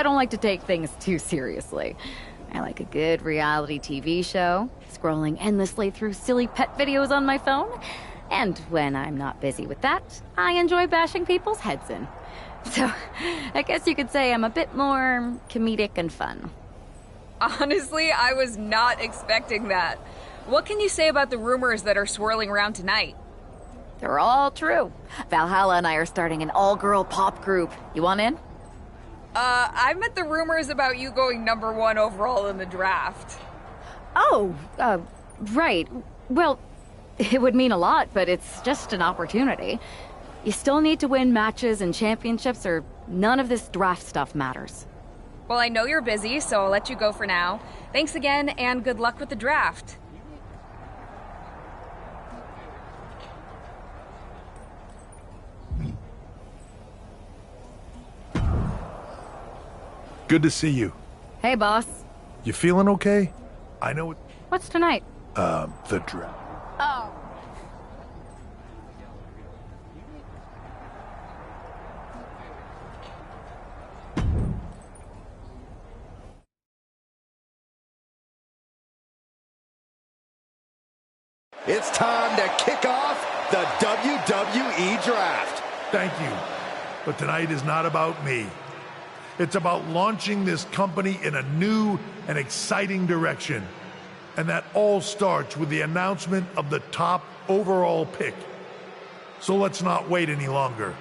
I don't like to take things too seriously. I like a good reality TV show, scrolling endlessly through silly pet videos on my phone, and when I'm not busy with that, I enjoy bashing people's heads in. So, I guess you could say I'm a bit more comedic and fun. Honestly, I was not expecting that. What can you say about the rumors that are swirling around tonight? They're all true. Valhalla and I are starting an all-girl pop group. You want in? I meant the rumors about you going #1 overall in the draft. Oh, right. Well, it would mean a lot, but it's just an opportunity. You still need to win matches and championships, or none of this draft stuff matters. Well, I know you're busy, so I'll let you go for now. Thanks again, and good luck with the draft. Good to see you. Hey, boss. You feeling okay? I know What's tonight? the draft. Oh. It's time to kick off the WWE Draft. Thank you. But tonight is not about me. It's about launching this company in a new and exciting direction. And that all starts with the announcement of the top overall pick. So let's not wait any longer.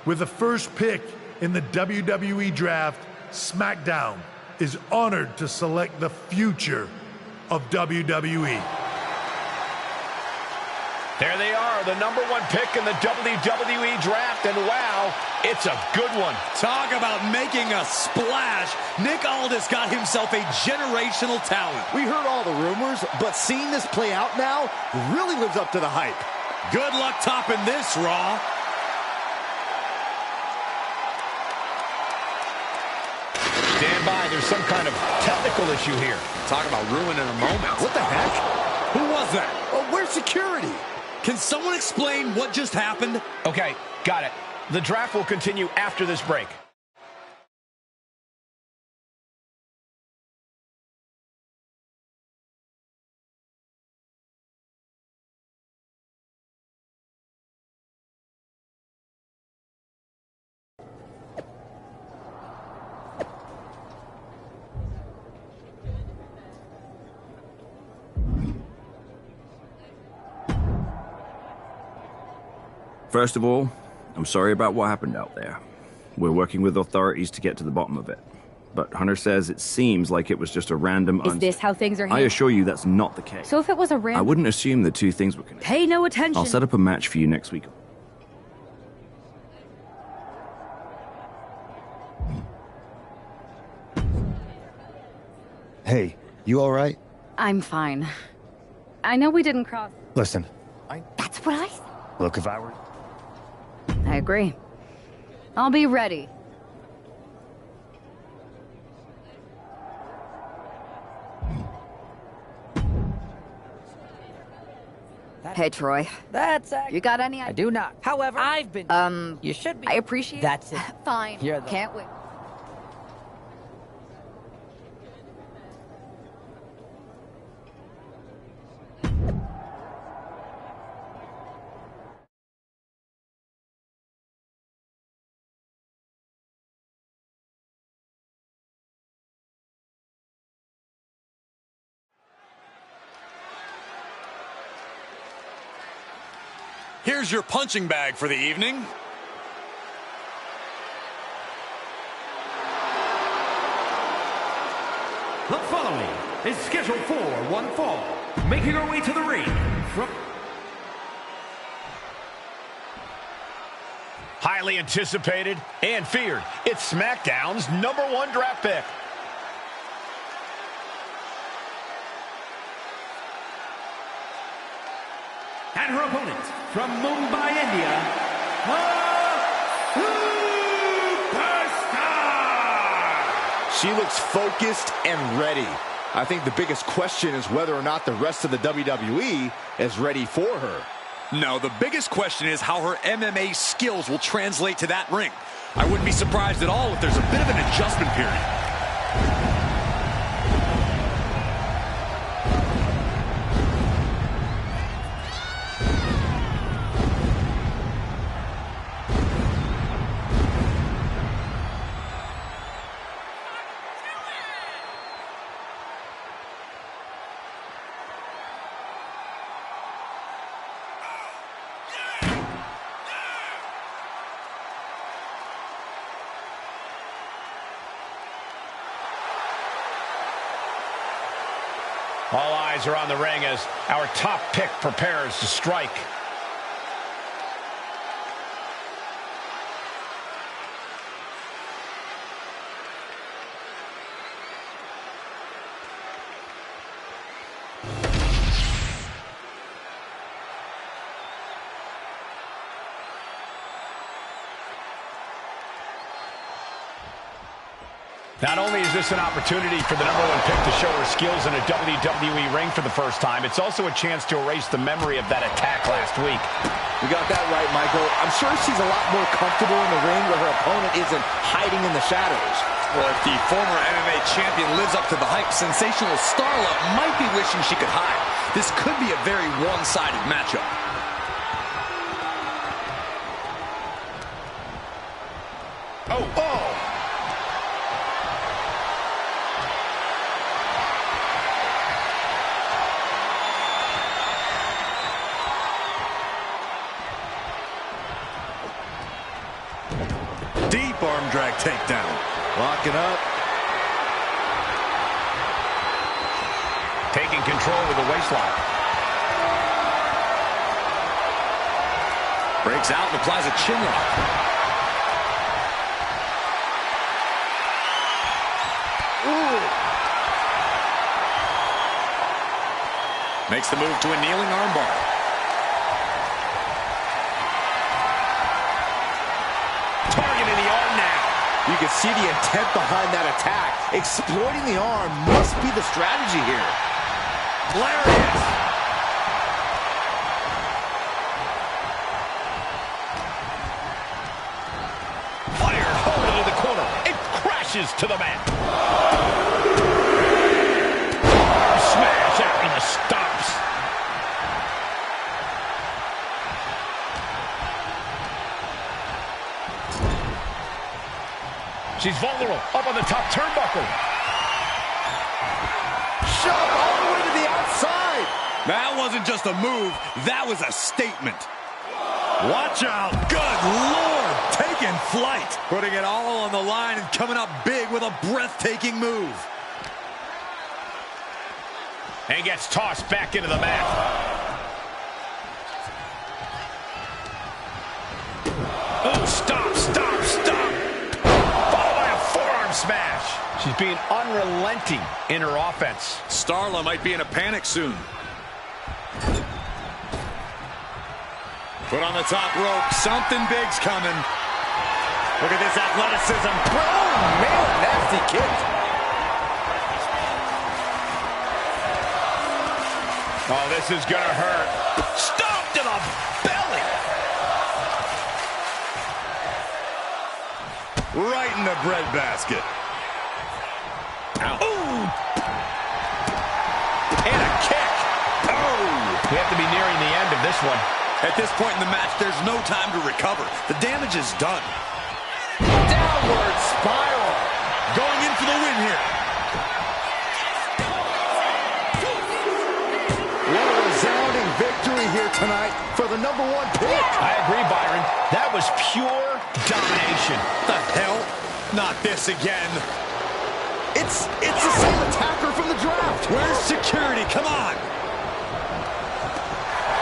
With the first pick in the WWE Draft, SmackDown is honored to select the future of WWE. There they are, the #1 pick in the WWE Draft, and wow, it's a good one. Talk about making a splash. Nick Aldis got himself a generational talent. We heard all the rumors, but seeing this play out now really lives up to the hype. Good luck topping this, Raw. Stand by, there's some kind of technical issue here. Talk about ruining a moment. What the heck? Who was that? Oh, where's security? Can someone explain what just happened? Okay, got it. The draft will continue after this break. First of all, I'm sorry about what happened out there. We're working with authorities to get to the bottom of it. But Hunter says it seems like it was just a random... Is this how things are I assure you that's not the case. So if it was a random... I wouldn't assume the two things were connected. Pay no attention. I'll set up a match for you next week. Hey, you all right? I'm fine. I know we didn't cross... Listen, That's what I... look, if I were... I agree. I'll be ready. Hey, Troy. That's You got any... I do not. However, I've been... You should be. I appreciate... That's it. Fine. You're the... Can't wait. Here's your punching bag for the evening. The following is scheduled for one fall. Making our way to the ring from... Highly anticipated and feared. It's SmackDown's #1 draft pick. And her opponent from Mumbai, India, Superstar! She looks focused and ready. I think the biggest question is whether or not the rest of the WWE is ready for her. No, the biggest question is how her MMA skills will translate to that ring. I wouldn't be surprised at all if there's a bit of an adjustment period. All eyes are on the ring as our top pick prepares to strike. Not only is this an opportunity for the #1 pick to show her skills in a WWE ring for the first time, it's also a chance to erase the memory of that attack last week. You got that right, Michael. I'm sure she's a lot more comfortable in the ring where her opponent isn't hiding in the shadows. Well, if the former MMA champion lives up to the hype, sensational Starla might be wishing she could hide. This could be a very one-sided matchup. Oh! Deep arm drag takedown. Locking up. Taking control with the waistlock. Breaks out and applies a chin lock. Ooh. Makes the move to a kneeling armbar. Targeting the arm now. You can see the intent behind that attack. Exploiting the arm must be the strategy here. Lariat. Fired home into the corner. It crashes to the mat. Smash after the stops. She's vulnerable. Up on the top turnbuckle. Shove all the way to the outside. That wasn't just a move. That was a statement. Watch out. Good Lord. Taking flight. Putting it all on the line and coming up big with a breathtaking move. And gets tossed back into the mat. Oh, stop. Smash. She's being unrelenting in her offense. Starla might be in a panic soon. Put on the top rope. Something big's coming. Look at this athleticism. Oh, man, nasty kick. Oh, this is gonna hurt. Stomp to the belly. Right in the breadbasket. Ooh. And a kick. Oh. We have to be nearing the end of this one. At this point in the match, there's no time to recover. The damage is done. Downward spiral. Going in for the win here. What a resounding victory here tonight for the #1 pick. I agree, Byron. That was pure domination. The hell? Not this again. It's the same attacker from the draft. Where's security? Come on.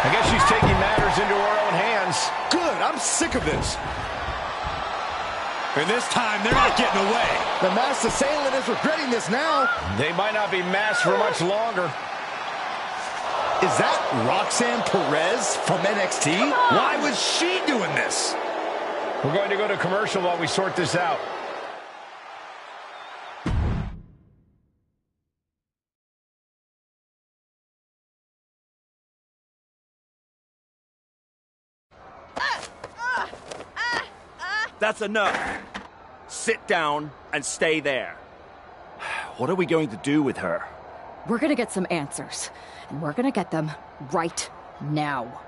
I guess she's taking matters into her own hands. Good. I'm sick of this. And this time, they're not getting away. The masked assailant is regretting this now. They might not be masked for much longer. Is that Roxanne Perez from NXT? Why was she doing this? We're going to go to commercial while we sort this out. That's enough. Sit down and stay there. What are we going to do with her? We're gonna get some answers, and we're gonna get them right now.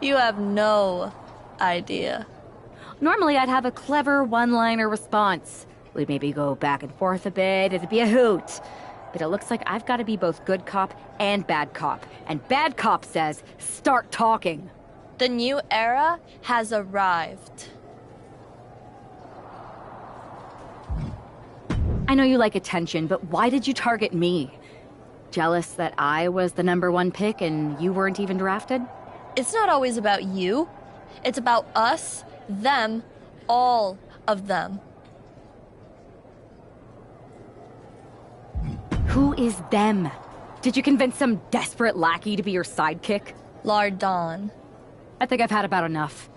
You have no idea. Normally, I'd have a clever one-liner response. We'd maybe go back and forth a bit, it'd be a hoot. But it looks like I've got to be both good cop and bad cop. And bad cop says, start talking. The new era has arrived. I know you like attention, but why did you target me? Jealous that I was the #1 pick and you weren't even drafted? It's not always about you. It's about us, them, all of them. Who is them? Did you convince some desperate lackey to be your sidekick? Lardon. I think I've had about enough.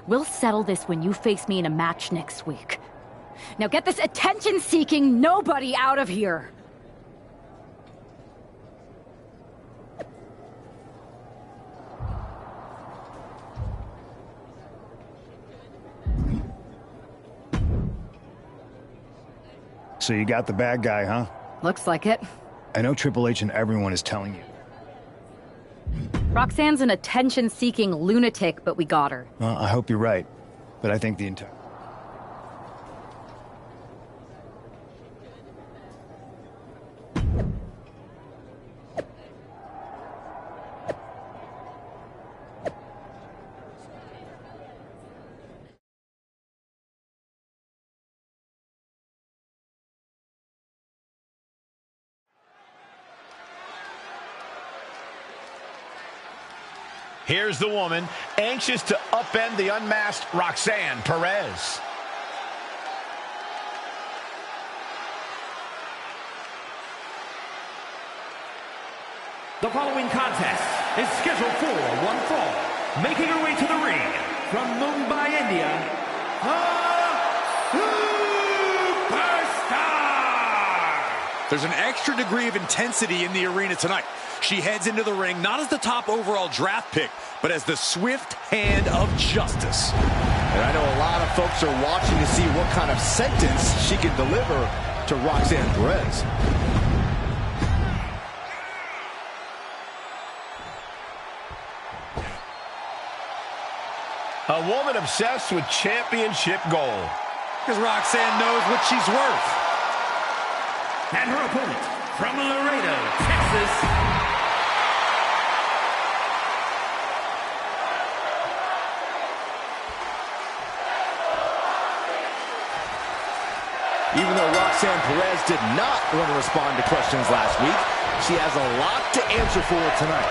We'll settle this when you face me in a match next week. Now get this attention-seeking nobody out of here! So you got the bad guy, huh? Looks like it. I know Triple H and everyone is telling you. Roxanne's an attention-seeking lunatic, but we got her. Well, I hope you're right. But I think the entire... Here's the woman, anxious to upend the unmasked Roxanne Perez. The following contest is scheduled for one fall. Making her way to the ring from Mumbai, India, Superstar! There's an extra degree of intensity in the arena tonight. She heads into the ring not as the top overall draft pick, but as the swift hand of justice. And I know a lot of folks are watching to see what kind of sentence she can deliver to Roxanne Perez. A woman obsessed with championship gold. Because Roxanne knows what she's worth. And her opponent from Laredo, Texas. Even though Roxanne Perez did not want to respond to questions last week, she has a lot to answer for tonight.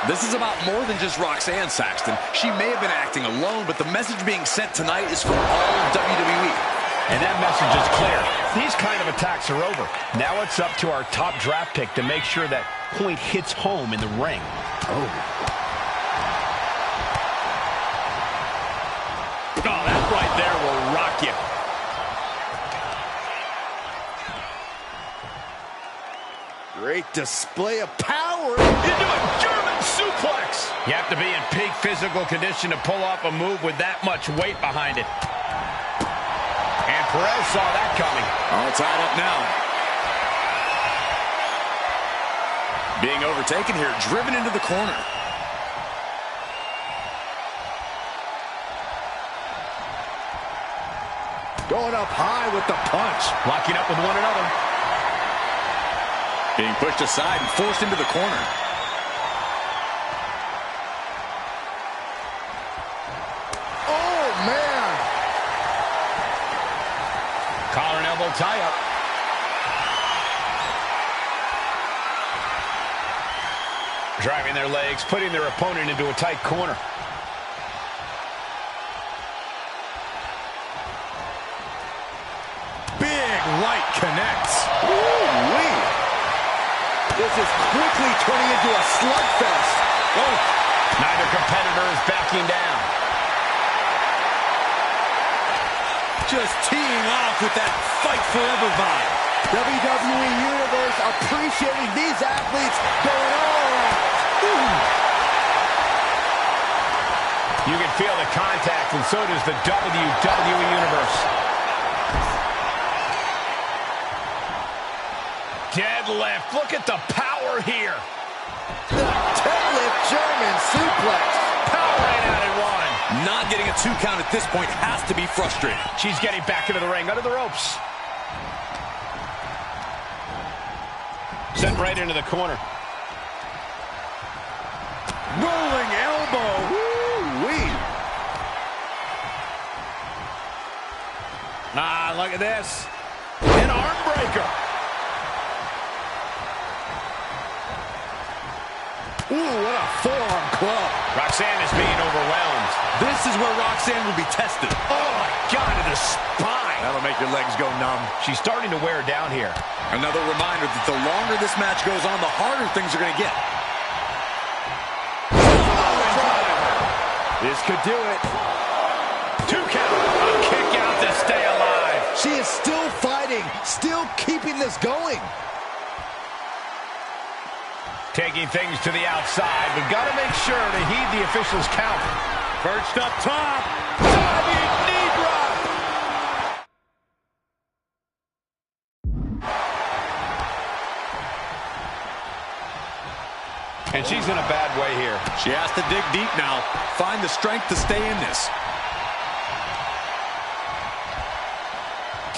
This is about more than just Roxanne, Saxton. She may have been acting alone, but the message being sent tonight is for all of WWE. And that message is clear. These kind of attacks are over. Now it's up to our top draft pick to make sure that point hits home in the ring. Oh, that right there will rock you. Great display of power. Into a German suplex. You have to be in peak physical condition to pull off a move with that much weight behind it. And Perez saw that coming. All tied up now. Being overtaken here, driven into the corner. Going up high with the punch. Locking up with one another. Being pushed aside and forced into the corner. Oh, man. Collar and elbow tie-up. Driving their legs, putting their opponent into a tight corner. Big right connects. Ooh-wee. This is quickly turning into a slugfest. Oh, neither competitor is backing down. Just teeing off with that fight forever vibe. WWE Universe appreciating these athletes going all out. Ooh. You can feel the contact, and so does the WWE Universe. Deadlift. Look at the power here. The deadlift German suplex. Power right out at one. Not getting a 2 count at this point has to be frustrating. She's getting back into the ring, under the ropes. Sent right into the corner. Rolling elbow. Woo-wee. Ah, look at this. An arm breaker. Ooh, what a forearm club. Roxanne is being overwhelmed. This is where Roxanne will be tested. Oh, my God, to the spine. That'll make your legs go numb. She's starting to wear down here. Another reminder that the longer this match goes on, the harder things are going to get. This could do it. 2 count. A kick out to stay alive. She is still fighting, still keeping this going. Taking things to the outside, but got to make sure to heed the officials' count. Perched up top. Diving knee drop. And she's in a bad way here. She has to dig deep now. Find the strength to stay in this.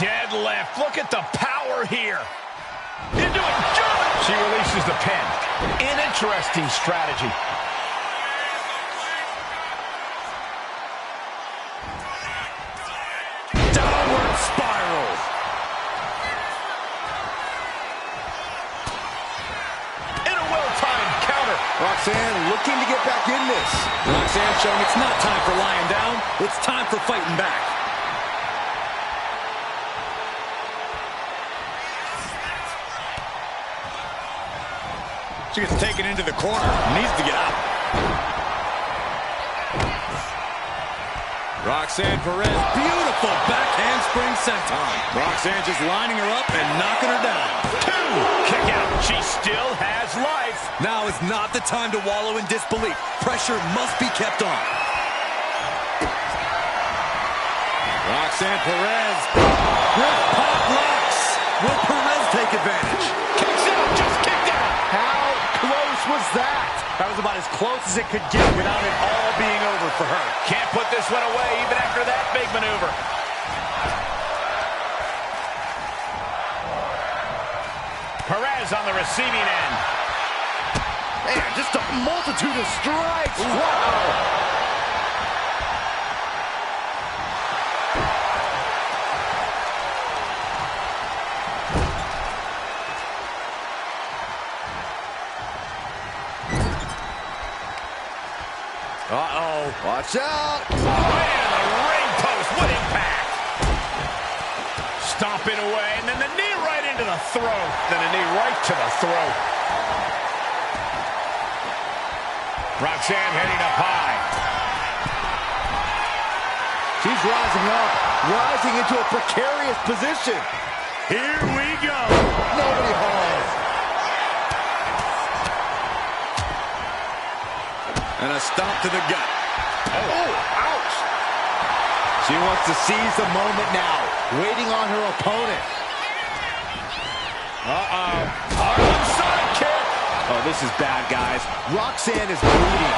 Deadlift. Look at the power here. Into a German. She releases the pin. An interesting strategy. Downward spiral. In a well-timed counter. Roxanne looking to get back in this. Roxanne showing it's not time for lying down. It's time for fighting back. She gets taken into the corner. Needs to get out. Roxanne Perez. Beautiful back handspring senton. Roxanne just lining her up and knocking her down. 2. Kick out. She still has life. Now is not the time to wallow in disbelief. Pressure must be kept on. Roxanne Perez. With pop locks. Will Perez take advantage? Kicks out. Just kicked out. How close was that? That was about as close as it could get without it all being over for her. Can't put this one away even after that big maneuver. Perez on the receiving end. Man, just a multitude of strikes. Wow. Uh-oh. Watch out. Right into the ring post. What impact. Stomping away, and then the knee right into the throat. Then a knee right to the throat. Roxanne heading up high. She's rising up, rising into a precarious position. Here we go. Nobody home. And a stomp to the gut. Oh, ouch. She wants to seize the moment now, waiting on her opponent. Uh-oh. Harlem side kick. Oh, this is bad, guys. Roxanne is bleeding.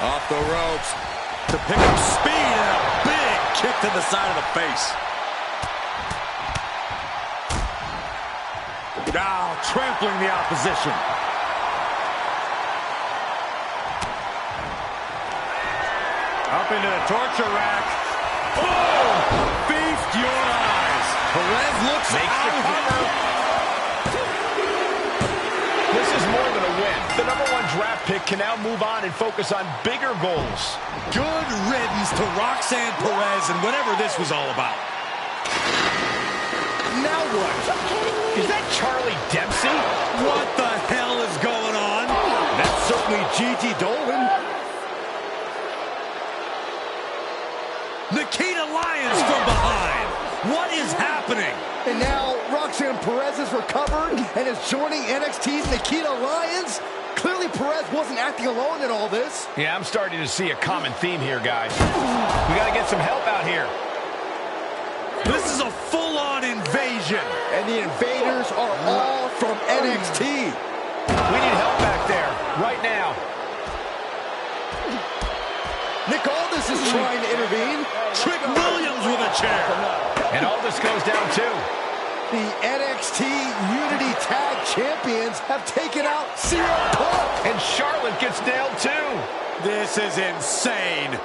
Off the ropes to pick up speed and a big kick to the side of the face. Now trampling the opposition. Up into the torture rack. Oh! Feast your eyes. Perez looks Makes the cover. This is more than a win. The #1 draft pick can now move on and focus on bigger goals. Good riddance to Roxanne Perez and whatever this was all about. Now what? Is that Charlie Dempsey? What the hell is going on? That's certainly Gigi Dolan. Nikita Lyons from behind. What is happening? And now Roxanne Perez is recovered and is joining NXT's Nikita Lyons. Clearly, Perez wasn't acting alone in all this. Yeah, I'm starting to see a common theme here, guys. We got to get some help out here. This is a full-on invasion. And the invaders are all from NXT. We need help back there, right now. Nick Aldis is trying to intervene. Trick Williams with a chair. And Aldis goes down too. The NXT Unity Tag Champions have taken out CM Punk. And Charlotte gets nailed too. This is insane.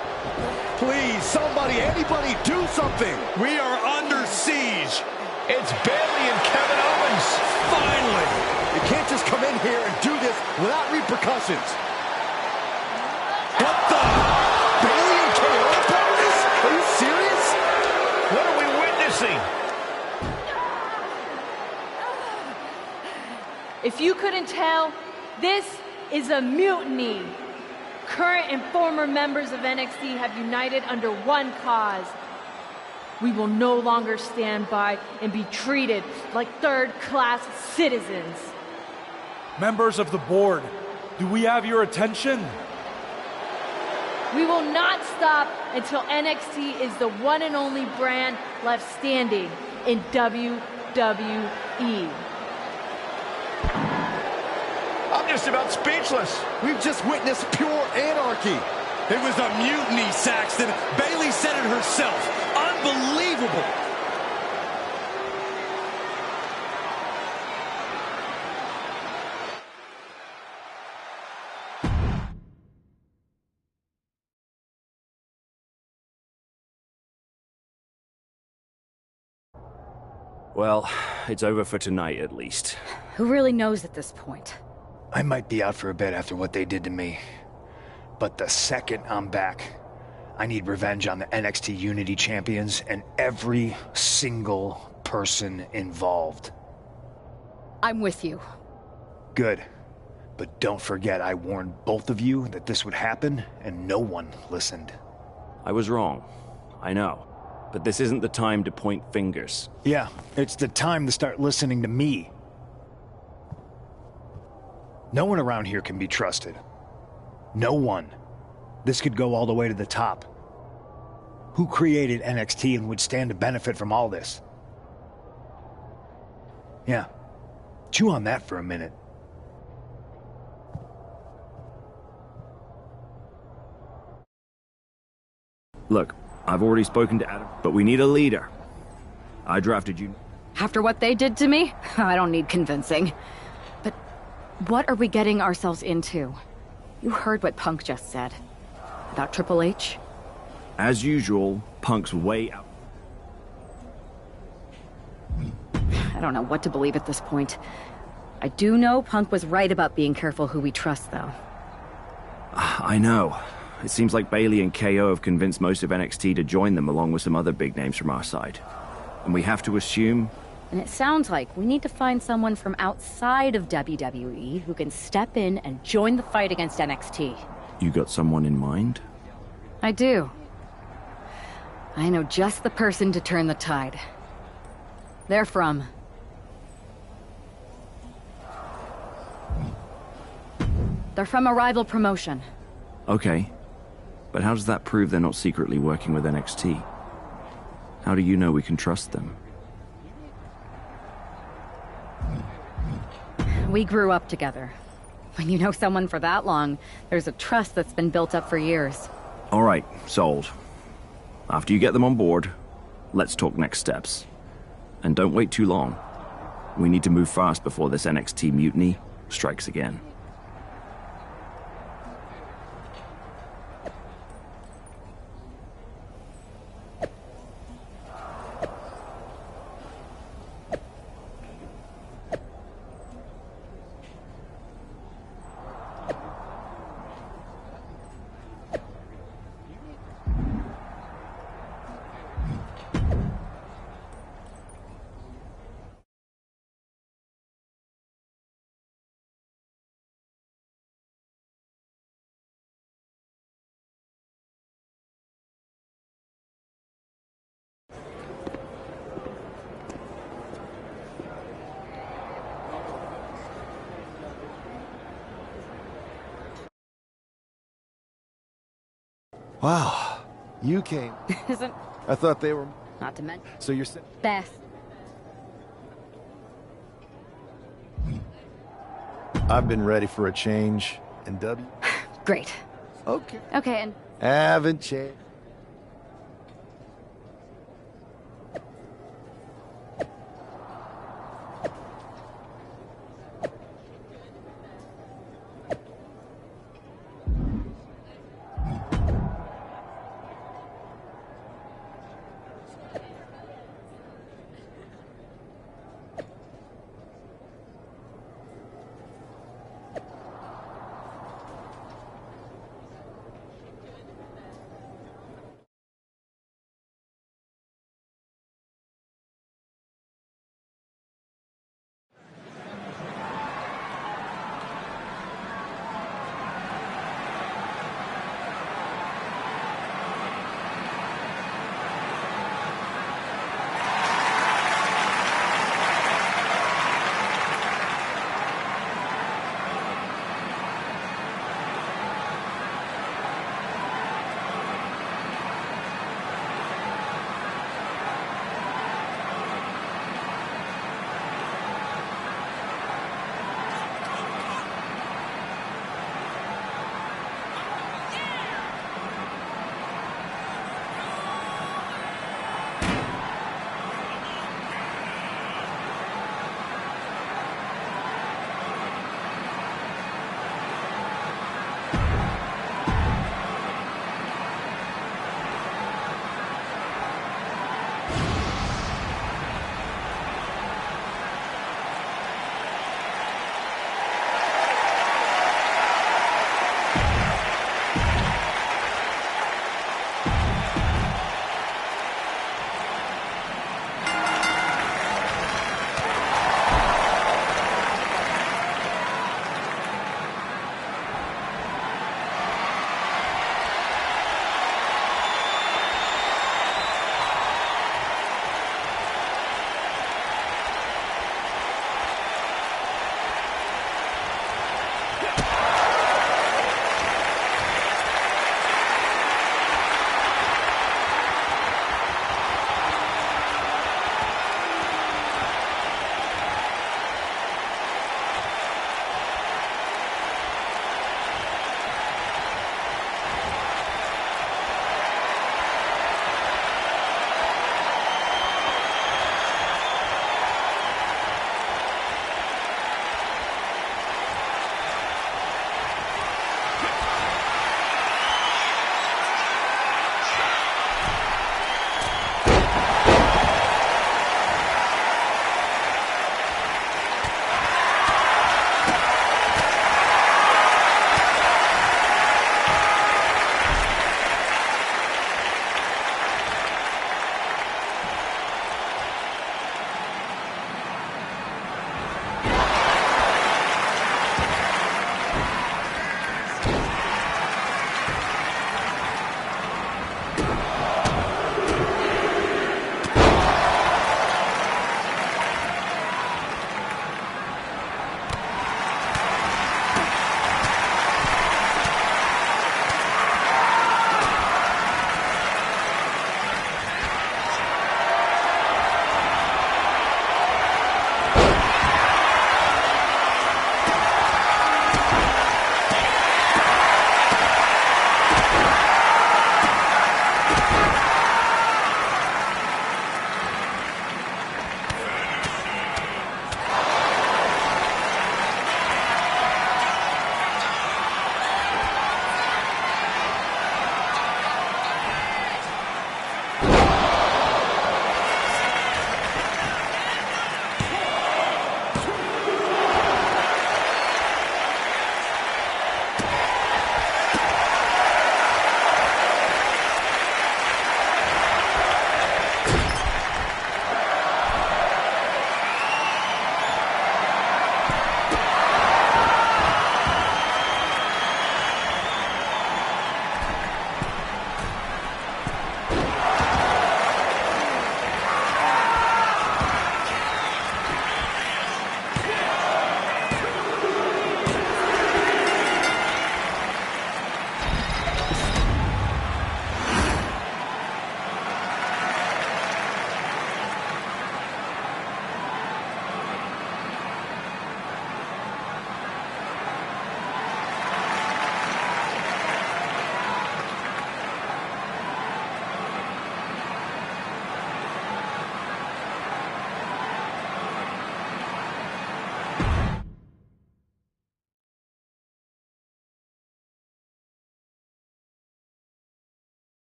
Please, somebody, anybody, do something. We are under siege. It's Bayley and Kevin Owens. Finally. You can't just come in here and do this without repercussions. What the? Bayley and KO about this? Are you serious? What are we witnessing? If you couldn't tell, this is a mutiny. Current and former members of NXT have united under one cause. We will no longer stand by and be treated like third-class citizens. Members of the board, do we have your attention? We will not stop until NXT is the one and only brand left standing in WWE. I'm just about speechless. We've just witnessed pure anarchy. It was a mutiny, Saxton. Bayley said it herself. Unbelievable. Well, it's over for tonight at least. Who really knows at this point? I might be out for a bit after what they did to me. But the second I'm back, I need revenge on the NXT Unity Champions and every single person involved. I'm with you. Good. But don't forget I warned both of you that this would happen, and no one listened. I was wrong. I know. But this isn't the time to point fingers. Yeah, it's the time to start listening to me. No one around here can be trusted. No one. This could go all the way to the top. Who created NXT and would stand to benefit from all this? Yeah. Chew on that for a minute. Look, I've already spoken to Adam, but we need a leader. I drafted you. After what they did to me, I don't need convincing. But what are we getting ourselves into? You heard what Punk just said. About Triple H? As usual, Punk's way out. I don't know what to believe at this point. I do know Punk was right about being careful who we trust, though. I know. It seems like Bayley and KO have convinced most of NXT to join them along with some other big names from our side. And we have to assume... And it sounds like we need to find someone from outside of WWE who can step in and join the fight against NXT. You got someone in mind? I do. I know just the person to turn the tide. They're from... They're from a rival promotion. Okay. But how does that prove they're not secretly working with NXT? How do you know we can trust them? We grew up together. When you know someone for that long, there's a trust that's been built up for years. All right, sold. After you get them on board, let's talk next steps. And don't wait too long. We need to move fast before this NXT mutiny strikes again. Wow, you came. Isn't... I thought they were... Not to mention... So you're saying... Beth. I've been ready for a change in W. Great. Okay. Okay, and... Haven't changed.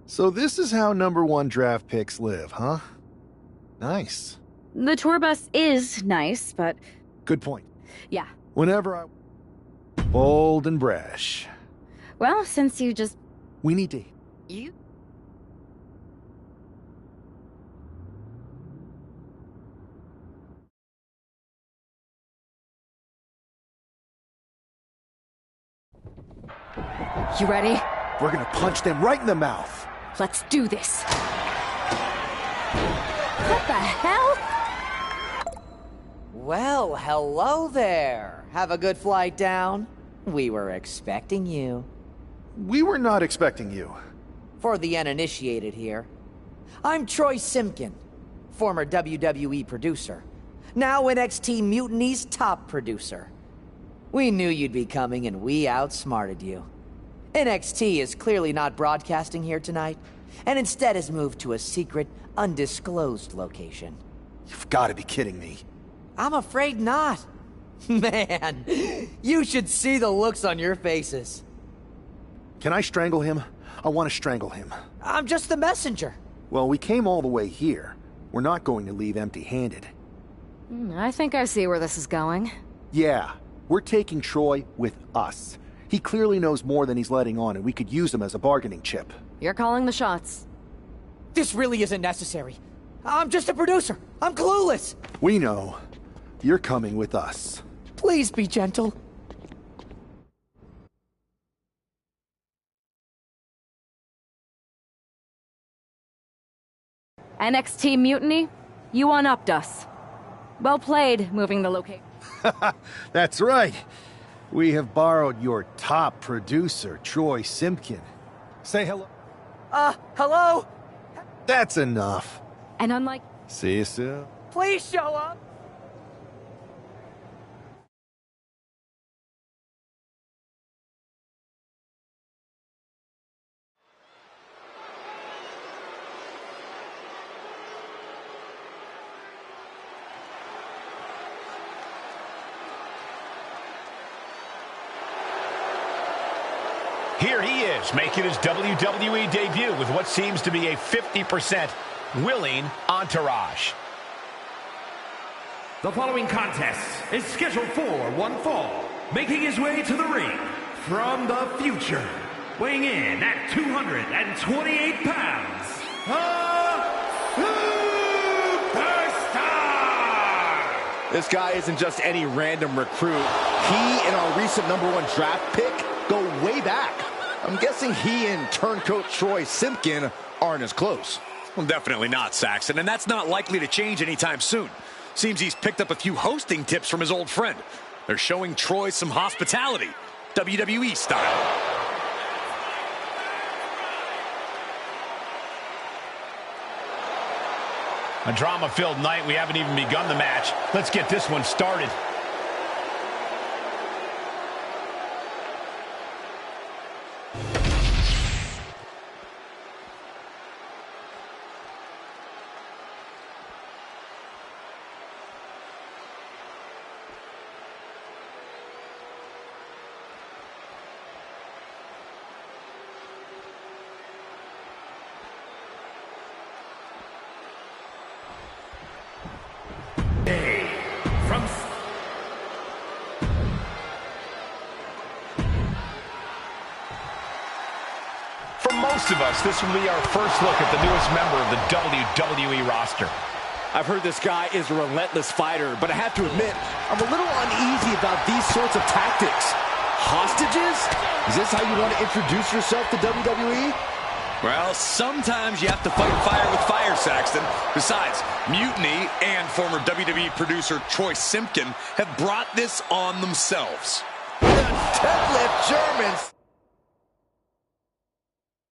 So this is how #1 draft picks live, huh? Nice. The tour bus is nice, but... Good point. Yeah. Whenever I... Bold and brash. Well, since you just... We need to... You... You ready? We're gonna punch them right in the mouth. Let's do this. What the hell? Well, hello there. Have a good flight down. We were expecting you. We were not expecting you. For the uninitiated here, I'm Troy Simpkin, former WWE producer, now NXT Mutiny's top producer. We knew you'd be coming and we outsmarted you. NXT is clearly not broadcasting here tonight, and instead has moved to a secret, undisclosed location. You've got to be kidding me. I'm afraid not. Man, you should see the looks on your faces. Can I strangle him? I want to strangle him. I'm just the messenger. Well, we came all the way here. We're not going to leave empty-handed. I think I see where this is going. Yeah, we're taking Troy with us. He clearly knows more than he's letting on, and we could use him as a bargaining chip. You're calling the shots. This really isn't necessary. I'm just a producer. I'm clueless. We know. You're coming with us. Please be gentle. NXT Mutiny, you one-upped us. Well played, moving the location. That's right. We have borrowed your top producer, Troy Simpkin. Say hello. Hello? That's enough. And unlike... See you soon. Please show up. Here he is, making his WWE debut with what seems to be a 50% willing entourage. The following contest is scheduled for one fall, making his way to the ring from the future, weighing in at 228 pounds, Superstar! This guy isn't just any random recruit. He and our recent #1 draft pick go way back. I'm guessing he and turncoat Troy Simpkin aren't as close. Well, definitely not, Saxon, and that's not likely to change anytime soon. Seems he's picked up a few hosting tips from his old friend. They're showing Troy some hospitality, WWE style. A drama-filled night. We haven't even begun the match. Let's get this one started. For most of us, this will be our first look at the newest member of the WWE roster. I've heard this guy is a relentless fighter, but I have to admit, I'm a little uneasy about these sorts of tactics. Hostages? Is this how you want to introduce yourself to WWE? Well, sometimes you have to fight fire with fire, Saxton. Besides, Mutiny and former WWE producer Troy Simpkin have brought this on themselves. The deadlift Germans.